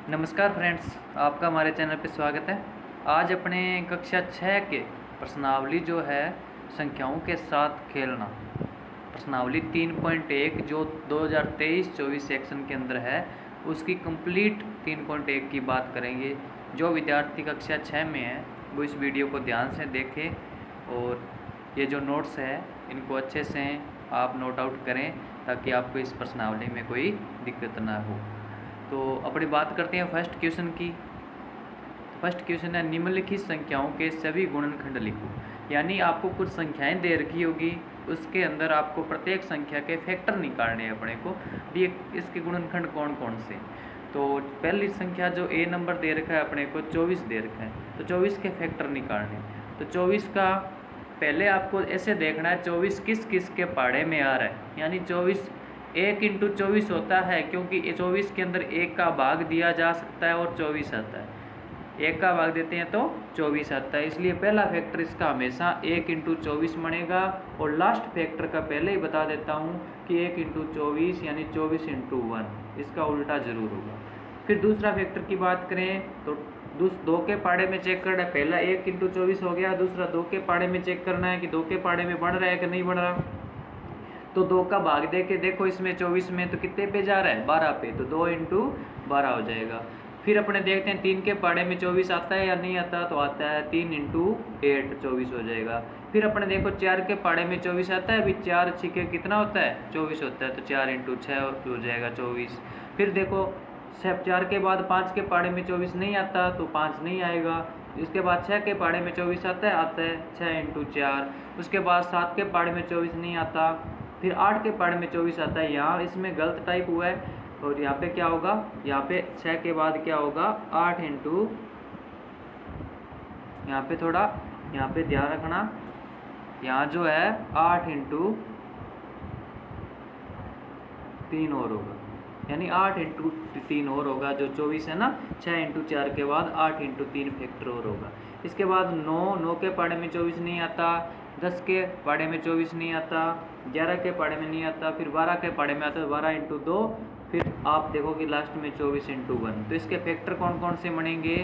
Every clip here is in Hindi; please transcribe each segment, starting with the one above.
नमस्कार फ्रेंड्स, आपका हमारे चैनल पे स्वागत है। आज अपने कक्षा 6 के प्रश्नावली जो है संख्याओं के साथ खेलना, प्रश्नावली 3.1 जो 2023-24 सेक्शन के अंदर है उसकी कंप्लीट 3.1 की बात करेंगे। जो विद्यार्थी कक्षा 6 में है वो इस वीडियो को ध्यान से देखें और ये जो नोट्स है इनको अच्छे से आप नोट आउट करें ताकि आपको इस प्रश्नावली में कोई दिक्कत ना हो। तो अपनी बात करते हैं फर्स्ट क्वेश्चन की। फर्स्ट क्वेश्चन है निम्नलिखित संख्याओं के सभी गुणनखंड लिखो। यानी आपको कुछ संख्याएं दे रखी होगी, उसके अंदर आपको प्रत्येक संख्या के फैक्टर निकालने हैं अपने को भी, इसके गुणनखंड कौन कौन से। तो पहली संख्या जो ए नंबर दे रखा है अपने को 24 दे रखा है, तो 24 के फैक्टर निकालने। तो 24 का पहले आपको ऐसे देखना है 24 किस किस के पाड़े में आ रहा है। यानी 24 1 इंटू 24 होता है, क्योंकि 24 के अंदर 1 का भाग दिया जा सकता है और 24 आता है। 1 का भाग देते हैं तो 24 आता है, इसलिए पहला फैक्टर इसका हमेशा 1 इंटू 24 बनेगा। और लास्ट फैक्टर का पहले ही बता देता हूँ कि 1 इंटू 24 यानी 24 इंटू 1, इसका उल्टा जरूर होगा। फिर दूसरा फैक्टर की बात करें तो 2 के पाड़े में चेक करना है। पहला 1 इंटू 24 हो गया, दूसरा 2 के पाड़े में चेक करना है कि 2 के पाड़े में बढ़ रहा है कि नहीं बढ़ रहा। तो 2 का भाग दे के देखो इसमें 24 में तो कितने पे जा रहा है, 12 पे, तो 2 इंटू 12 हो जाएगा। फिर अपने देखते हैं 3 के पाड़े में 24 आता है या नहीं आता, तो आता है 3 इंटू 8 24 हो जाएगा। फिर अपने देखो 4 के पाड़े में 24 आता है, अभी 4 छिके कितना होता है 24 होता है, तो 4 इंटू 6 हो जाएगा 24। फिर देखो 4 के बाद 5 के पाड़े में 24 नहीं आता, तो 5 नहीं आएगा। इसके बाद 6 के पाड़े में 24 आता है 6 इंटू 4। उसके बाद 7 के पाड़े में 24 नहीं आता। फिर 8 के पाड़े में 24 आता है, यहाँ इसमें गलत टाइप हुआ है। और यहाँ पे क्या होगा, यहाँ पे 6 के बाद क्या होगा 8 इंटू, यहाँ पे थोड़ा यहाँ पे ध्यान रखना, यहाँ जो है 8 इंटू 3 और होगा, यानी 8 इंटू 3 और होगा जो 24 है ना। 6 इंटू 4 के बाद 8 इंटू 3 फैक्टर और होगा। इसके बाद 9 के पाड़े में 24 नहीं आता, 10 के पाड़े में 24 नहीं आता, 11 के पाड़े में नहीं आता, फिर 12 के पाड़े में आता है 12 इंटू 2, फिर आप देखोगे लास्ट में 24 इंटू 1। तो इसके फैक्टर कौन कौन से बनेंगे,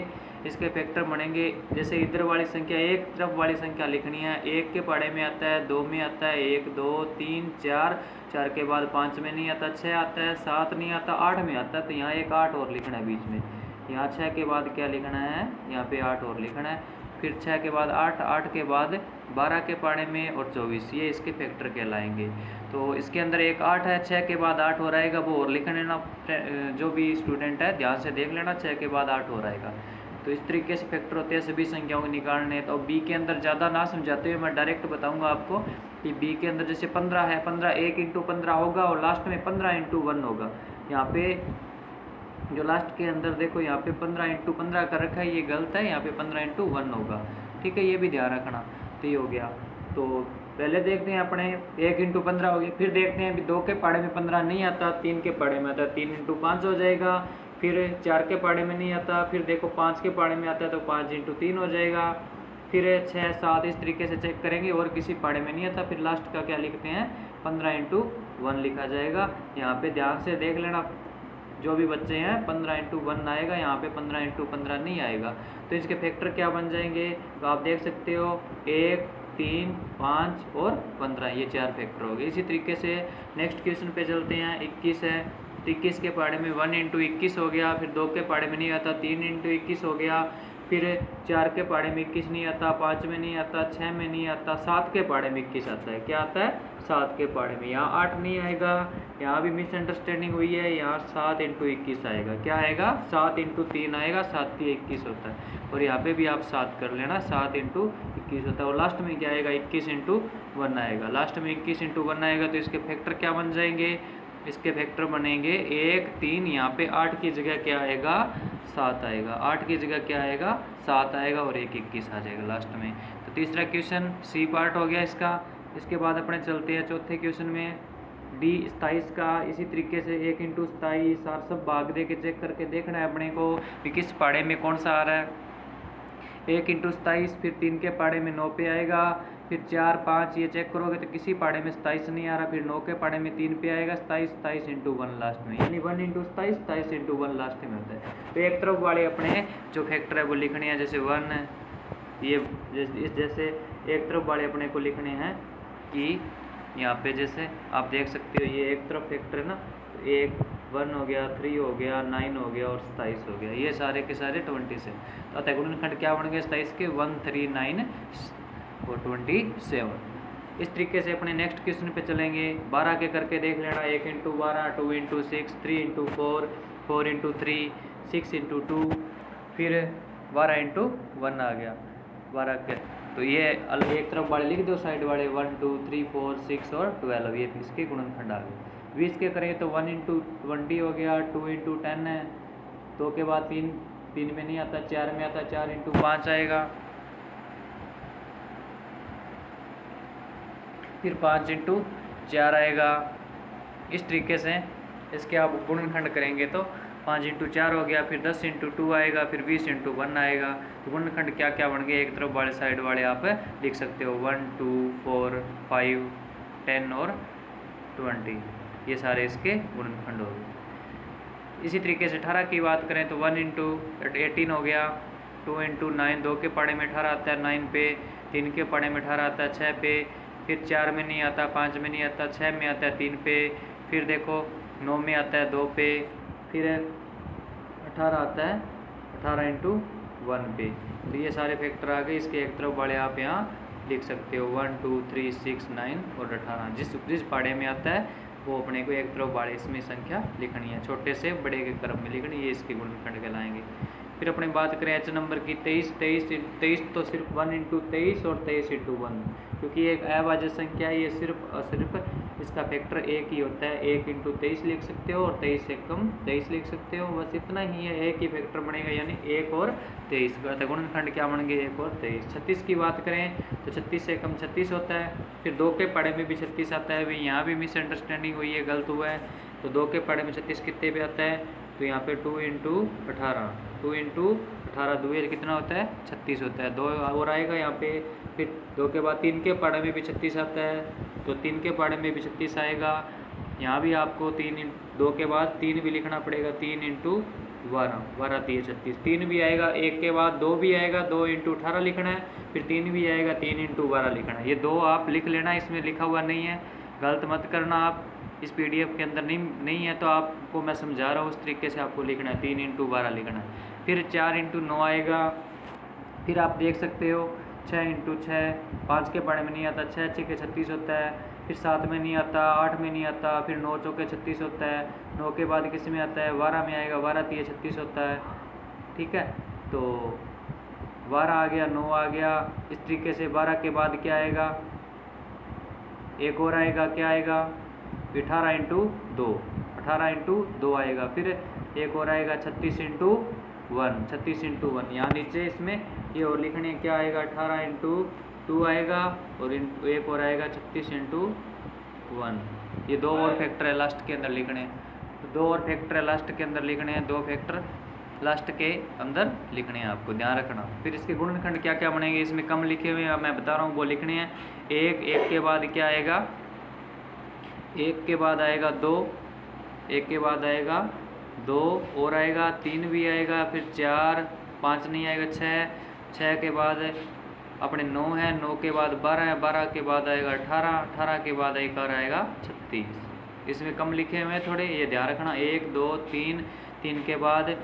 इसके फैक्टर बनेंगे जैसे इधर वाली संख्या एक तरफ वाली संख्या लिखनी है। 1 के पाड़े में आता है, 2 में आता है 1 2 3 4, 4 के बाद 5 में नहीं आता, 6 आता है, 7 नहीं आता, 8 में आता है, तो यहाँ एक 8 और लिखना है बीच में। यहाँ 6 के बाद क्या लिखना है, यहाँ पे 8 और लिखना है। फिर 6 के बाद 8, 8 के बाद 12 के पाड़े में और 24, ये इसके फैक्टर कहलाएंगे। तो इसके अंदर एक 8 है, 6 के बाद 8 हो रहेगा, वो और लिख लेना। जो भी स्टूडेंट है ध्यान से देख लेना, 6 के बाद 8 हो रहेगा। तो इस तरीके से फैक्टर होते हैं सभी संख्याओं को निकालने। तो बी के अंदर ज़्यादा ना समझाते हुए मैं डायरेक्ट बताऊंगा आपको कि बी के अंदर जैसे 15 है, 15 1 इंटू 15 होगा और लास्ट में 15 इंटू 1 होगा। यहाँ पे जो लास्ट के अंदर देखो यहाँ पे 15 इंटू 15 कर रखा है, ये गलत है, यहाँ पे 15 इंटू 1 होगा। ठीक है, ये भी ध्यान रखना। तो ये हो गया। तो पहले देखते हैं अपने 1 इंटू 15 हो गया। फिर देखते हैं अभी 2 के पाड़े में 15 नहीं आता, 3 के पाड़े में आता, 3 इंटू 5 हो जाएगा। फिर 4 के पाड़े में नहीं आता, फिर देखो 5 के पाड़े में आता है तो 5 इंटू 3 हो जाएगा। फिर 6 7 इस तरीके से चेक करेंगे और किसी पाड़े में नहीं आता। फिर लास्ट का क्या लिखते हैं 15 इंटू 1 लिखा जाएगा। यहाँ पे ध्यान से देख लेना, जो भी बच्चे हैं 15 इंटू 1 आएगा, यहाँ पे 15 इंटू 15 नहीं आएगा। तो इसके फैक्टर क्या बन जाएंगे, तो आप देख सकते हो 1 3 5 और 15, ये 4 फैक्टर हो गए। इसी तरीके से नेक्स्ट क्वेश्चन पे चलते हैं। 21 है, 21 के पाड़े में 1 इंटू 21 हो गया। फिर 2 के पाड़े में नहीं आता, 3 इंटू 21 हो गया। फिर 4 के पाड़े में 21 नहीं आता, 5 में नहीं आता, 6 में नहीं आता, 7 के पाड़े में 21 आता है। क्या आता है 7 के पाड़े में, यहाँ 8 नहीं आएगा, यहाँ भी मिसअंडरस्टैंडिंग हुई है, यहाँ 7 इंटू 21 आएगा। क्या आएगा 7 इंटू 3 आएगा, 7 की 21 होता है। और यहाँ पे भी आप 7 कर लेना, 7 इंटू 21 होता है। और लास्ट में क्या आएगा 21 इंटू 1 आएगा। लास्ट में 21 इंटू 1 आएगा, तो इसके फैक्टर क्या बन जाएंगे, इसके फैक्टर बनेंगे 1 3, यहाँ पे 8 की जगह क्या आएगा 7 आएगा, 8 की जगह क्या आएगा 7 आएगा और 1 21 आ जाएगा लास्ट में। तो तीसरा क्वेश्चन सी पार्ट हो गया इसका। इसके बाद अपने चलते हैं चौथे क्वेश्चन में, डी 27 का। इसी तरीके से 1 इंटू 27 और सब भाग दे के चेक करके देखना है अपने को कि किस पाड़े में कौन सा आ रहा है। 1 इंटू 27, फिर 3 के पाड़े में 9 पे आएगा, फिर 4 5 ये चेक करोगे तो किसी पाड़े में 27 नहीं आ रहा, फिर 9 के पाड़े में 3 पे आएगा 27, 27 इंटू 1 लास्ट में, यानी 1 इंटू 27, 27 इंटू 1 लास्ट में होता है। तो एक तरफ वाले अपने जो फैक्टर है वो लिखने हैं, जैसे 1 ये जैसे एक तरफ वाले अपने को लिखने हैं कि यहाँ पे जैसे आप देख सकते हो ये एक तरफ फैक्टर है ना, तो 1 हो गया, 3 हो गया, 9 हो गया और 27 हो गया, ये सारे के सारे 20 से। तो अतः गुणनखंड क्या बन गए 27 के 1 3 9 और 27। इस तरीके से अपने नेक्स्ट क्वेश्चन पे चलेंगे। 12 के करके देख लेना, 1 into 12, 2 into 6, 3 into 4, 4 into 3, 6 into 2, फिर 12 इंटू 1 आ गया 12 के। तो ये अलग एक तरफ वाले लिख दो, साइड वाले 1 2 3 4 6 और 12, ये इसके गुणनखंड आ गए। 20 के करेंगे तो 1 इंटू 20 हो गया, 2 इंटू 10 है, 2 के बाद 3 में नहीं आता, 4 में आता, 4 इंटू 5 आएगा, फिर 5 इंटू 4 आएगा। इस तरीके से इसके आप गुणनखंड करेंगे तो 5 इंटू 4 हो गया, फिर 10 इंटू 2 आएगा, फिर 20 इंटू 1 आएगा। तो गुणनखंड क्या क्या बन गए, एक तरफ वाले साइड वाले आप लिख सकते हो 1 2 4 5 10 और 20, ये सारे इसके गुणनखंड हो गए। इसी तरीके से 18 की बात करें तो 1 इंटू 18 हो गया, 2 इंटू 9, 2 के पाड़े में 18 आता है 9 पे, 3 के पाड़े में 18 आता है 6 पे, फिर 4 में नहीं आता, 5 में नहीं आता, 6 में आता है 3 पे, फिर देखो 9 में आता है 2 पे, फिर 18 आता है 18 इंटू 1 पे। तो ये सारे फैक्टर आ गए, इसके एक तरफ वाले आप यहाँ लिख सकते हो 1 2 3 6 9 और 18। जिस पाड़े में आता है वो अपने को एक तरफ वाले इसमें संख्या लिखनी है, छोटे से बड़े के क्रम में लिखनी, ये इसके गुणनखंड कहलाएंगे। फिर अपने बात करें एच नंबर की 23 तो सिर्फ 1 इंटू 23 और 23 इंटू 1, क्योंकि एक अभाज्य संख्या है, ये सिर्फ इसका फैक्टर एक ही होता है, 1 इंटू 23 लिख सकते हो और 23 से कम 23 लिख सकते हो, बस इतना ही है, एक ही फैक्टर बनेगा, यानी 1 और 23 का गुणनखंड क्या बन गए 1 और 23। 36 की बात करें तो 36 से कम 36 होता है, फिर 2 के पाड़े में भी 36 आता है, भाई यहाँ भी मिसअंडरस्टैंडिंग हुई है, गलत हुआ है। तो 2 के पाड़े में 36 कितने पे आता है, तो यहाँ पे 2 इंटू 18, 2 इंटू 18 2 कितना होता है 36 होता है, 2 और आएगा यहाँ पे। फिर 2 के बाद 3 के पाड़े में भी 36 आता है, तो 3 के पाड़े में भी 36 आएगा, यहाँ भी आपको 2 के बाद 3 भी लिखना पड़ेगा, 3 इंटू 12, 12 3 36, 3 भी आएगा, 1 के बाद 2 भी आएगा, 2 इंटू 18 लिखना है, फिर 3 भी आएगा, 3 इंटू 12 लिखना है। ये 2 आप लिख लेना, इसमें लिखा हुआ नहीं है, गलत मत करना आप, इस PDF के अंदर नहीं है तो आपको मैं समझा रहा हूँ, उस तरीके से आपको लिखना है, 3 इंटू 12 लिखना है। फिर 4 इंटू 9 आएगा, फिर आप देख सकते हो 6 इंटू 6, 5 के पाड़े में नहीं आता, 6 6 के 36 होता है, फिर 7 में नहीं आता, 8 में नहीं आता, फिर 9 चौके 36 होता है, 9 के बाद किस में आता है 12 में आएगा, 12 3 36 होता है, ठीक है। तो 12 आ गया, 9 आ गया, इस तरीके से 12 के बाद क्या आएगा, एक और आएगा, क्या आएगा 18 इंटू 2, 18 इंटू 2 आएगा, फिर एक और आएगा 36 इंटू 1, 36 इंटू 1, यहाँ नीचे इसमें ये और लिखने क्या आएगा 18 इंटू 2 आएगा, और एक और आएगा 36 इंटू 1। ये 2 और फैक्टर है लास्ट के अंदर लिखने हैं, तो 2 और फैक्टर है लास्ट के अंदर लिखने हैं, 2 फैक्टर लास्ट के अंदर लिखने हैं, आपको ध्यान रखना। फिर इसके गुणनखंड क्या क्या बनेंगे, इसमें कम लिखे हुए हैं मैं बता रहा हूँ, वो लिखने हैं। 1 के बाद क्या आएगा, 1 के बाद आएगा 2, 1 के बाद आएगा 2 और आएगा, 3 भी आएगा, फिर 4, 5 नहीं आएगा, 6 के बाद अपने 9 है, 9 के बाद 12 है, 12 के बाद आएगा 18, 18 के बाद एक और आएगा 36। इसमें कम लिखे हुए हैं थोड़े, ये ध्यान रखना। 1 2 3, 3 के बाद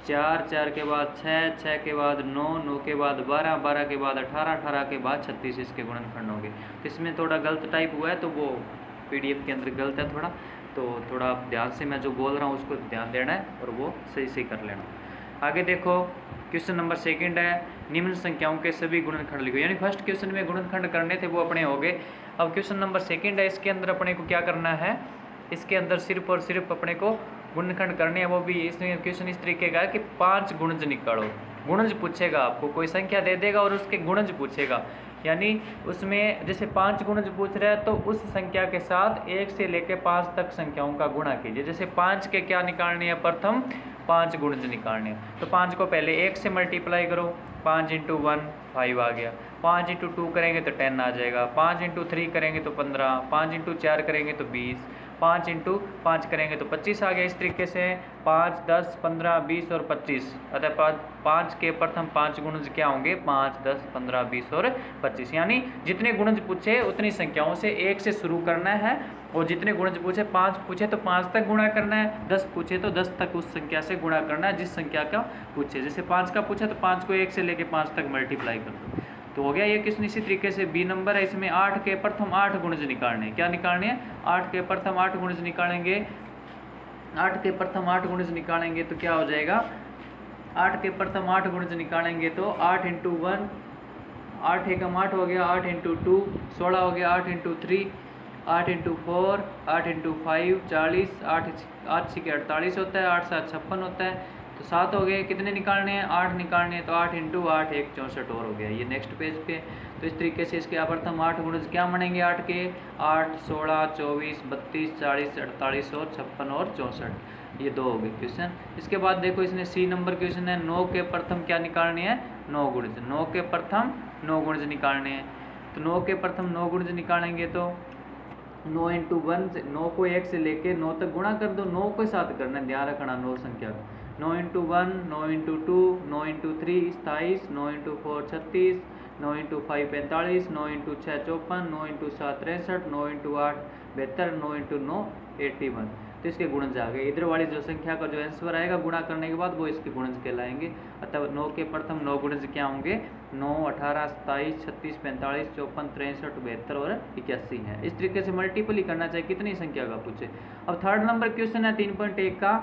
4, 4 के बाद 6, 6 के बाद 9, 9 के बाद 12, 12 के बाद 18, 18 के बाद 36 इसके गुणनखंड होंगे। तो इसमें थोड़ा गलत टाइप हुआ है, तो वो PDF के अंदर गलत है थोड़ा, तो थोड़ा आप ध्यान से मैं जो बोल रहा हूँ उसको ध्यान देना है और वो सही सही कर लेना। आगे देखो क्वेश्चन नंबर 2 है, निम्न संख्याओं के सभी गुणनखंड लिखो। यानी फर्स्ट क्वेश्चन में गुणनखंड करने थे वो अपने हो गए। अब क्वेश्चन नंबर 2 है, इसके अंदर अपने को क्या करना है, इसके अंदर सिर्फ और सिर्फ अपने को गुणनखंड करने हैं, वो भी इसमें क्वेश्चन इस तरीके का है कि 5 गुणज निकालो। गुणज पूछेगा आपको, कोई संख्या दे देगा और उसके गुणज पूछेगा, यानी उसमें जैसे 5 गुणज पूछ रहा है तो उस संख्या के साथ 1 से लेकर 5 तक संख्याओं का गुणा कीजिए। जैसे 5 के क्या निकालने हैं, प्रथम 5 गुणज निकालने हैं। तो 5 को पहले 1 से मल्टीप्लाई करो, 5 × 1 5 आ गया, 5 × 2 करेंगे तो 10 आ जाएगा, 5 × 3 करेंगे तो 15, 5 × 4 करेंगे तो 20, 5 × 5 करेंगे तो 25 आ गया। इस तरीके से 5, 10, 15, 20 और 25, अतः 5 के प्रथम 5 गुणज क्या होंगे, 5, 10, 15, 20 और 25। यानी जितने गुणज पूछे उतनी संख्याओं से 1 से शुरू करना है, और जितने गुणज पूछे 5 पूछे तो 5 तक गुणा करना है, 10 पूछे तो 10 तक उस संख्या से गुणा करना है जिस संख्या का पूछे। जैसे 5 का पूछा तो 5 को 1 से लेके 5 तक मल्टीप्लाई कर दो, तो हो गया ये क्वेश्चन। इसी तरीके से बी नंबर है, इसमें 8 के प्रथम 8 गुणज निकालने। क्या निकालने हैं, 8 के प्रथम 8 गुणज निकालेंगे। 8 के प्रथम 8 गुणज निकालेंगे तो क्या हो जाएगा, 8 के प्रथम 8 गुणज निकालेंगे तो 8 × 1 8 एकम 8 हो गया, 8 × 2 16 हो गया, 8 × 3 8 × 4 8 × 5 40, 8 6 48 होता है, 8 7 56 होता है, तो 7 हो गए। कितने निकालने हैं, 8 निकालने हैं, तो 8 × 8 1 64 और हो गया। ये नेक्स्ट पेज पे। तो इस तरीके से इसके प्रथम 8 गुणज क्या बनेंगे 8 के, 8 16 24 32 40 48 और 56 और 64, ये 2 हो गए क्वेश्चन। इसके बाद देखो इसने सी नंबर क्वेश्चन है, 9 के प्रथम क्या निकालने हैं, 9 गुणज। 9 के प्रथम 9 गुणज निकालने हैं, तो 9 के प्रथम 9 गुणज निकालेंगे तो 9 × 1 9 को 1 से लेके 9 तक गुणा कर दो, 9 के साथ करना, ध्यान रखना 9 संख्या का। 9 × 1 9 × 2 9 × 3 27, 9 × 4 36, 9 × 5 45, 9 × 6 54, 9 × 7 63, 9 × 8 72, 9 × 9 81। तो इसके गुणज आ गए। इधर वाली जो संख्या का जो आंसर आएगा गुणा करने के बाद वो इसके गुणज कहलाएंगे। अतः 9 के प्रथम 9 गुणज क्या होंगे, 9 18 27 36 45 54 63 72 और 81 है। इस तरीके से मल्टीपल ही करना चाहिए कितनी संख्या का पूछे। अब थर्ड नंबर क्वेश्चन है 3.1 का।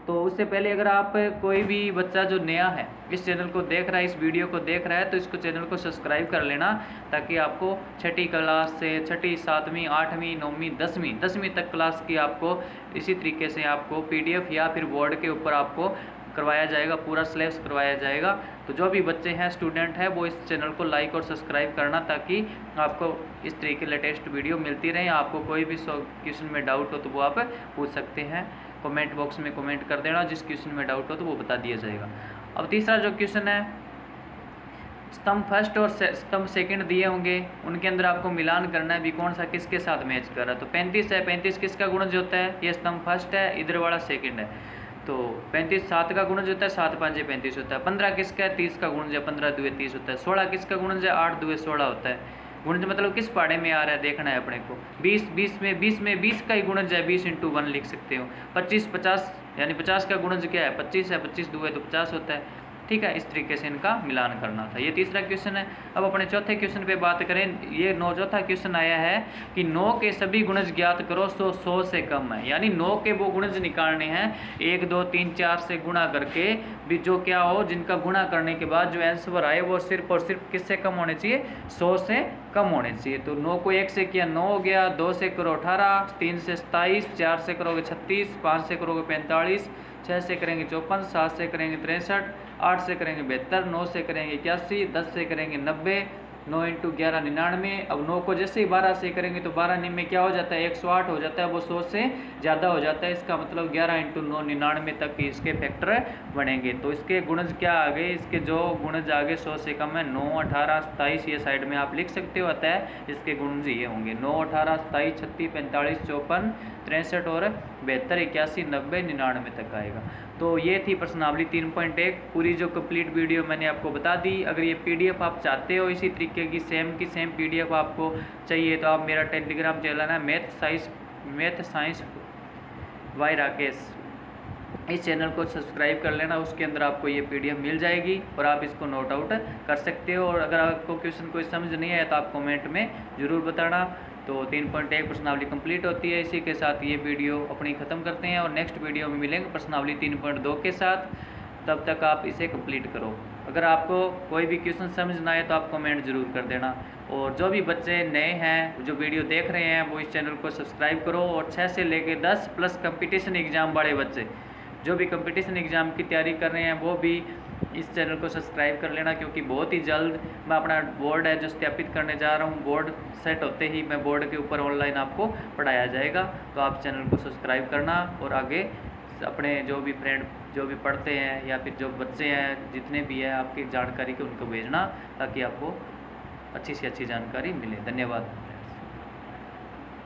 तो उससे पहले अगर आप कोई भी बच्चा जो नया है इस चैनल को देख रहा है, इस वीडियो को देख रहा है, तो इसको चैनल को सब्सक्राइब कर लेना, ताकि आपको छठी क्लास से छठी 7वीं 8वीं 9वीं 10वीं तक क्लास की आपको इसी तरीके से आपको PDF या फिर बोर्ड के ऊपर आपको करवाया जाएगा, पूरा सिलेबस करवाया जाएगा। तो जो भी बच्चे हैं स्टूडेंट हैं वो इस चैनल को लाइक और सब्सक्राइब करना, ताकि आपको इस तरीके लेटेस्ट वीडियो मिलती रहे। आपको कोई भी क्वेश्चन में डाउट हो तो वो आप पूछ सकते हैं, कमेंट बॉक्स में कमेंट कर देना, जिस क्वेश्चन में डाउट हो तो वो बता दिया जाएगा। अब तीसरा जो क्वेश्चन है, स्तंभ फर्स्ट और स्तंभ सेकंड दिए होंगे, उनके अंदर आपको मिलान करना है भी कौन सा किसके साथ मैच कर रहा है। तो 35 है, 35 किसका गुणज होता है, ये स्तंभ फर्स्ट है, इधर वाला सेकंड है। तो 35 7 का गुणज होता है, 7 5 35 होता है। 15 किसका है, 30 का गुणज है, 15 2 30 होता है। 16 किसका गुणज है, 8 2 16 होता है। गुणज मतलब किस पाड़े में आ रहा है देखना है अपने को। 20 में 20 का ही गुणज है, 20 × 1 लिख सकते हो। 25 50 यानी 50 का गुणज क्या है, 25 है, 25 2 है तो 50 होता है। ठीक है, इस तरीके से इनका मिलान करना था। ये तीसरा क्वेश्चन है। अब अपने चौथे क्वेश्चन पे बात करें। ये चौथा क्वेश्चन आया है कि 9 के सभी गुणज ज्ञात करो 100 से कम है। यानी 9 के वो गुणज निकालने हैं 1 2 3 4 से गुणा करके भी, जो क्या हो, जिनका गुणा करने के बाद जो आंसर आए वो सिर्फ और सिर्फ किससे कम होने चाहिए, 100 से कम होने चाहिए। तो 9 को 1 से किया 9 हो गया, 2 से करो 18, 3 से 27, 4 से करोगे 36, 5 से करोगे 45, 6 से करेंगे 54, 7 से करेंगे 63, 8 से करेंगे 72, 9 से करेंगे 81, 10 से करेंगे 90, 9 × 11 99। अब 9 को जैसे ही 12 से करेंगे तो 12 में क्या हो जाता है, 108 हो जाता है, वो 100 से ज़्यादा हो जाता है। इसका मतलब 11 × 9 99 तक इसके फैक्टर बनेंगे। तो इसके गुणज क्या आ गए, इसके जो गुणज आ गए 100 से कम है 9 18 27, ये साइड में आप लिख सकते हो। अतः इसके गुणज ये होंगे 9 18 27 36 45 54 63 और 72 81 90 99 तक आएगा। तो ये थी प्रश्नावली 3.1 पूरी जो कंप्लीट वीडियो मैंने आपको बता दी। अगर ये PDF आप चाहते हो इसी तरीके की सेम PDF आपको चाहिए तो आप मेरा टेलीग्राम चैनल है मैथ साइंस वाई राकेश, इस चैनल को सब्सक्राइब कर लेना। उसके अंदर आपको ये PDF मिल जाएगी और आप इसको नोट आउट कर सकते हो। और अगर आपको क्वेश्चन कोई समझ नहीं आया तो आप कमेंट में ज़रूर बताना। तो 3.1 प्रश्नावली कंप्लीट होती है। इसी के साथ ये वीडियो अपनी ख़त्म करते हैं और नेक्स्ट वीडियो में मिलेंगे प्रश्नावली 3.2 के साथ। तब तक आप इसे कंप्लीट करो। अगर आपको कोई भी क्वेश्चन समझ ना आए तो आप कमेंट ज़रूर कर देना। और जो भी बच्चे नए हैं जो वीडियो देख रहे हैं वो इस चैनल को सब्सक्राइब करो। और 6 से लेकर 10 प्लस कंपटीशन एग्ज़ाम वाले बच्चे जो भी कंपटीशन एग्ज़ाम की तैयारी कर रहे हैं वो भी इस चैनल को सब्सक्राइब कर लेना, क्योंकि बहुत ही जल्द मैं अपना बोर्ड है जो स्थापित करने जा रहा हूँ। बोर्ड सेट होते ही मैं बोर्ड के ऊपर ऑनलाइन आपको पढ़ाया जाएगा। तो आप चैनल को सब्सक्राइब करना और आगे अपने जो भी फ्रेंड जो भी पढ़ते हैं या फिर जो बच्चे हैं जितने भी हैं आपकी जानकारी के उनको भेजना, ताकि आपको अच्छी से अच्छी जानकारी मिले। धन्यवाद।